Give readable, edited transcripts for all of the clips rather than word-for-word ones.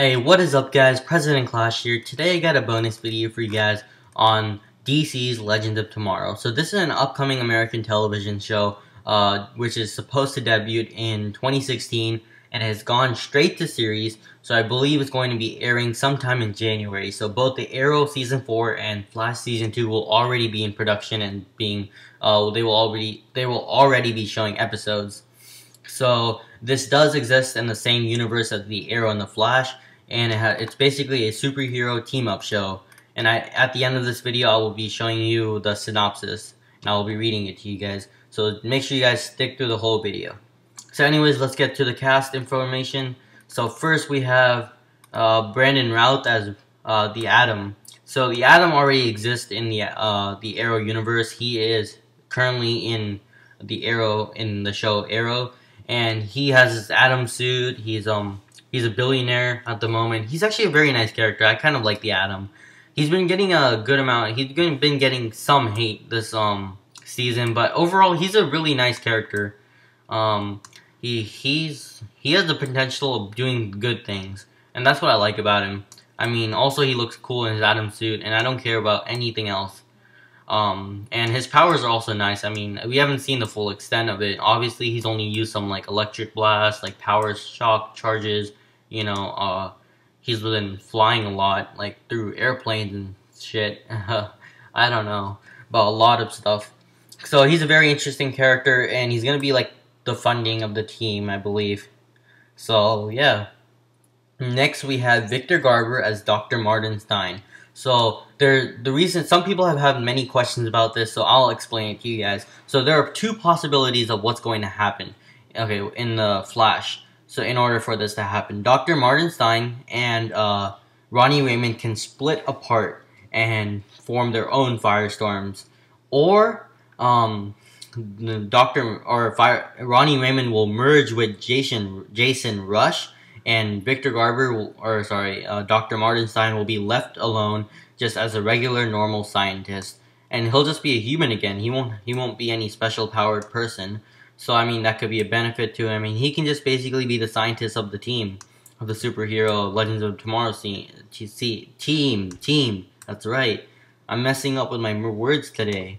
Hey, what is up guys? President Clash here. Today I got a bonus video for you guys on DC's Legends of Tomorrow. So this is an upcoming American television show which is supposed to debut in 2016 and has gone straight to series. So I believe it's going to be airing sometime in January. So both the Arrow Season 4 and Flash Season 2 will already be in production and being they will already be showing episodes. So this does exist in the same universe as the Arrow and the Flash, and it's basically a superhero team-up show. And at the end of this video, I will be showing you the synopsis, and I will be reading it to you guys. So make sure you guys stick through the whole video. So anyways, let's get to the cast information. So first we have Brandon Routh as the Atom. So the Atom already exists in the Arrow universe. He is currently in the show Arrow. And he has his Atom suit. He's a billionaire at the moment. He's actually a very nice character. I kind of like the Atom. He's been getting a good amount. He's been getting some hate this season, but overall he's a really nice character. He has the potential of doing good things, and that's what I like about him. I mean, also he looks cool in his Atom suit, and I don't care about anything else. And his powers are also nice. I mean, we haven't seen the full extent of it. Obviously, he's only used some like electric blast, like power shock charges. You know, he's been flying a lot, like through airplanes and shit. I don't know about a lot of stuff. So he's a very interesting character, and he's gonna be like the funding of the team, I believe. So yeah. Next, we have Victor Garber as Dr. Martin Stein. So the reason some people have had many questions about this, so I'll explain it to you guys. So there are two possibilities of what's going to happen, okay, in the Flash. So in order for this to happen, Dr. Martin Stein and Ronnie Raymond can split apart and form their own firestorms, or Ronnie Raymond will merge with Jason Rush. And Victor Garber, Dr. Martin Stein will be left alone just as a regular, normal scientist, and he'll just be a human again. He won't be any special powered person. So I mean, that could be a benefit to him. I mean, he can just basically be the scientist of the team, of the superhero Legends of Tomorrow team. That's right. I'm messing up with my words today.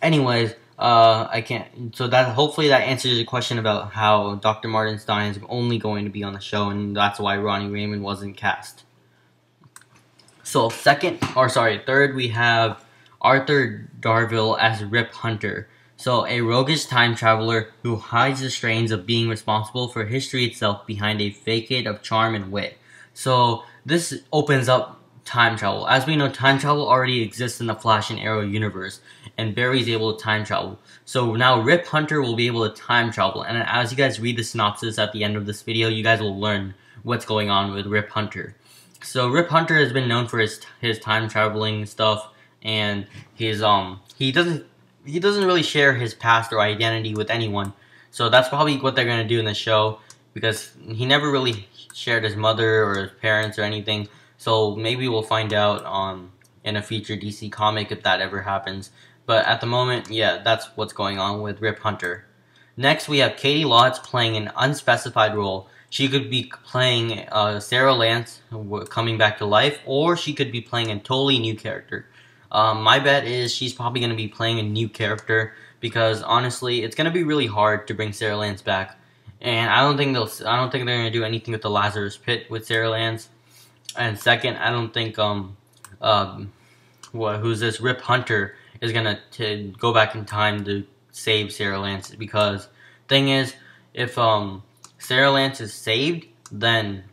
Anyways. I can't. So that hopefully that answers your question about how Dr. Martin Stein is only going to be on the show, and that's why Ronnie Raymond wasn't cast. So third, we have Arthur Darvill as Rip Hunter. So a roguish time traveler who hides the strains of being responsible for history itself behind a facade of charm and wit. So this opens up time travel. As we know, time travel already exists in the Flash and Arrow universe, and Barry's able to time travel. So now Rip Hunter will be able to time travel, and as you guys read the synopsis at the end of this video, you guys will learn what's going on with Rip Hunter. So Rip Hunter has been known for his time traveling stuff, and he doesn't really share his past or identity with anyone. So that's probably what they're gonna do in the show, because he never really shared his mother or his parents or anything. So maybe we'll find out in a future DC comic if that ever happens. But at the moment, yeah, that's what's going on with Rip Hunter. Next, we have Katie Lotz playing an unspecified role. She could be playing Sara Lance coming back to life, or she could be playing a totally new character. My bet is she's probably going to be playing a new character, because honestly, it's going to be really hard to bring Sara Lance back. And I don't think they're going to do anything with the Lazarus Pit with Sara Lance. And second, I don't think who's this Rip Hunter is gonna go back in time to save Sara Lance, because thing is, if Sara Lance is saved, then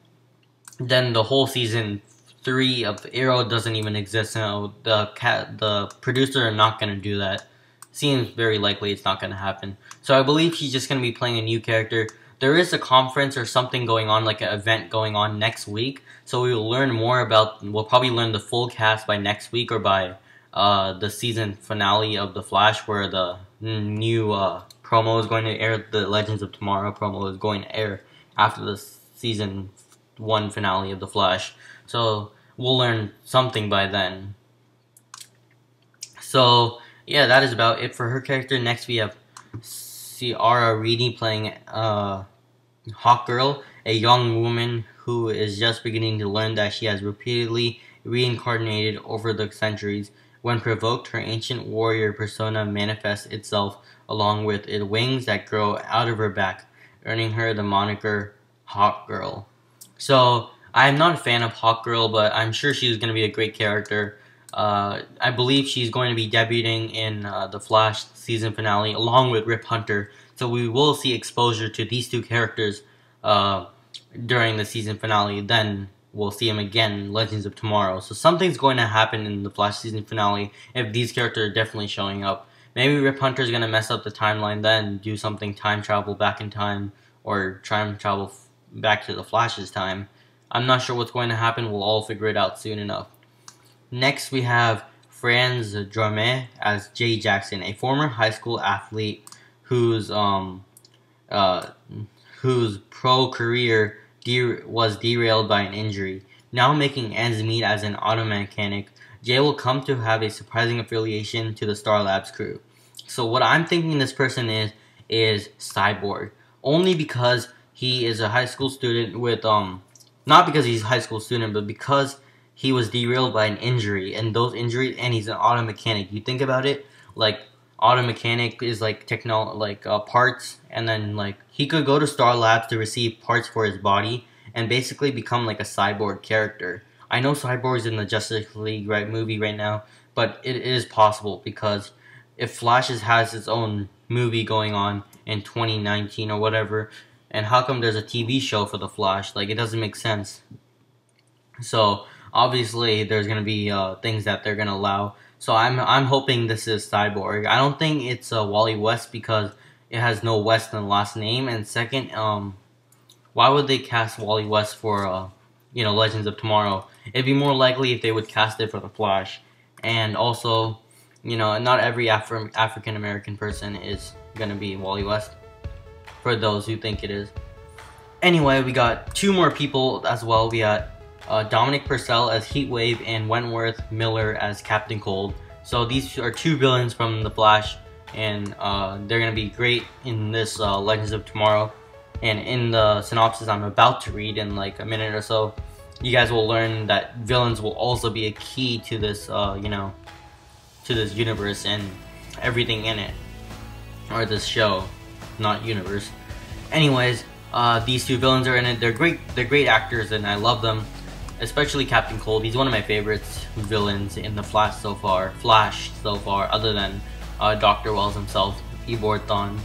the whole season 3 of Arrow doesn't even exist. Now the producers are not gonna do that. Seems very likely it's not gonna happen. So I believe she's just gonna be playing a new character. There is a conference or something going on, like an event going on next week. So we will learn more about, we'll probably learn the full cast by next week, or by the season finale of The Flash, where the new promo is going to air. The Legends of Tomorrow promo is going to air after the season 1 finale of The Flash. So we'll learn something by then. So yeah, that is about it for her character. Next we have CRRED playing Hawkgirl, a young woman who is just beginning to learn that she has repeatedly reincarnated over the centuries. When provoked, her ancient warrior persona manifests itself along with its wings that grow out of her back, earning her the moniker Hawk Girl. So, I'm not a fan of Hawk Girl, but I'm sure she's going to be a great character. I believe she's going to be debuting in the Flash season finale along with Rip Hunter. So we will see exposure to these two characters during the season finale. Then we'll see them again in Legends of Tomorrow. So something's going to happen in the Flash season finale if these characters are definitely showing up. Maybe Rip Hunter's going to mess up the timeline then, do something time travel back in time, or time travel back to the Flash's time. I'm not sure what's going to happen. We'll all figure it out soon enough. Next, we have Franz Drameh as Jay Jackson, a former high school athlete whose pro career was derailed by an injury. Now making ends meet as an auto mechanic, Jay will come to have a surprising affiliation to the Star Labs crew. So what I'm thinking this person is Cyborg, only because he is a high school student with not because he's a high school student, but because he was derailed by an injury, and those injuries, and he's an auto mechanic. You think about it, like auto mechanic is like parts, and then like he could go to Star Labs to receive parts for his body and basically become like a cyborg character. I know Cyborg's in the Justice League movie right now, but it is possible because if Flash has its own movie going on in 2019 or whatever, and how come there's a TV show for the Flash? Like, it doesn't make sense. So obviously there's gonna be things that they're gonna allow. So I'm hoping this is Cyborg. I don't think it's Wally West because it has no West in the last name. And second, why would they cast Wally West for Legends of Tomorrow? It'd be more likely if they would cast it for the Flash. And also, not every African American person is gonna be Wally West, for those who think it is. Anyway, we got two more people as well. We got Dominic Purcell as Heatwave and Wentworth Miller as Captain Cold. So these are two villains from the Flash, and they're gonna be great in this Legends of Tomorrow. And in the synopsis I'm about to read in like a minute or so, you guys will learn that villains will also be a key to this, to this universe and everything in it, or this show, not universe. Anyways, these two villains are in it. They're great actors, and I love them. Especially Captain Cold. He's one of my favorites villains in the Flash so far, other than Dr. Wells himself, Eobard Thawne.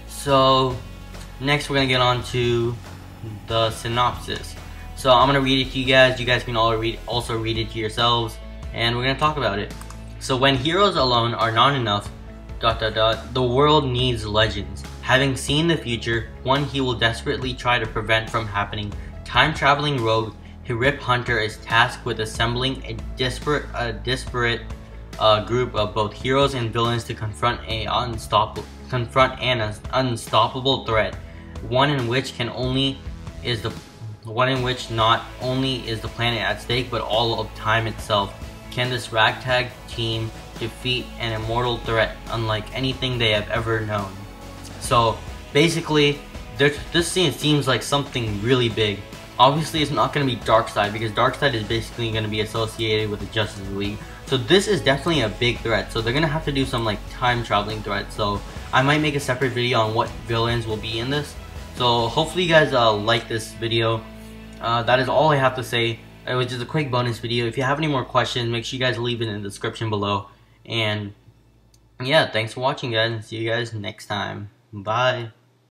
So next we're gonna get on to the synopsis. So I'm gonna read it to you guys. You guys can also read it to yourselves, and we're gonna talk about it. So when heroes alone are not enough, ... the world needs legends. Having seen the future, one he will desperately try to prevent from happening, time-traveling rogue Rip Hunter is tasked with assembling a disparate group of both heroes and villains to confront an unstoppable threat, one in which not only is the planet at stake, but all of time itself. Can this ragtag team defeat an immortal threat unlike anything they have ever known? So basically, this scene seems like something really big. Obviously, it's not going to be Darkseid, because Darkseid is basically going to be associated with the Justice League. So this is definitely a big threat. So they're going to have to do some like time traveling threats. So I might make a separate video on what villains will be in this. So hopefully you guys like this video. That is all I have to say. It was just a quick bonus video. If you have any more questions, make sure you guys leave it in the description below. And yeah, thanks for watching, guys, and see you guys next time. Bye.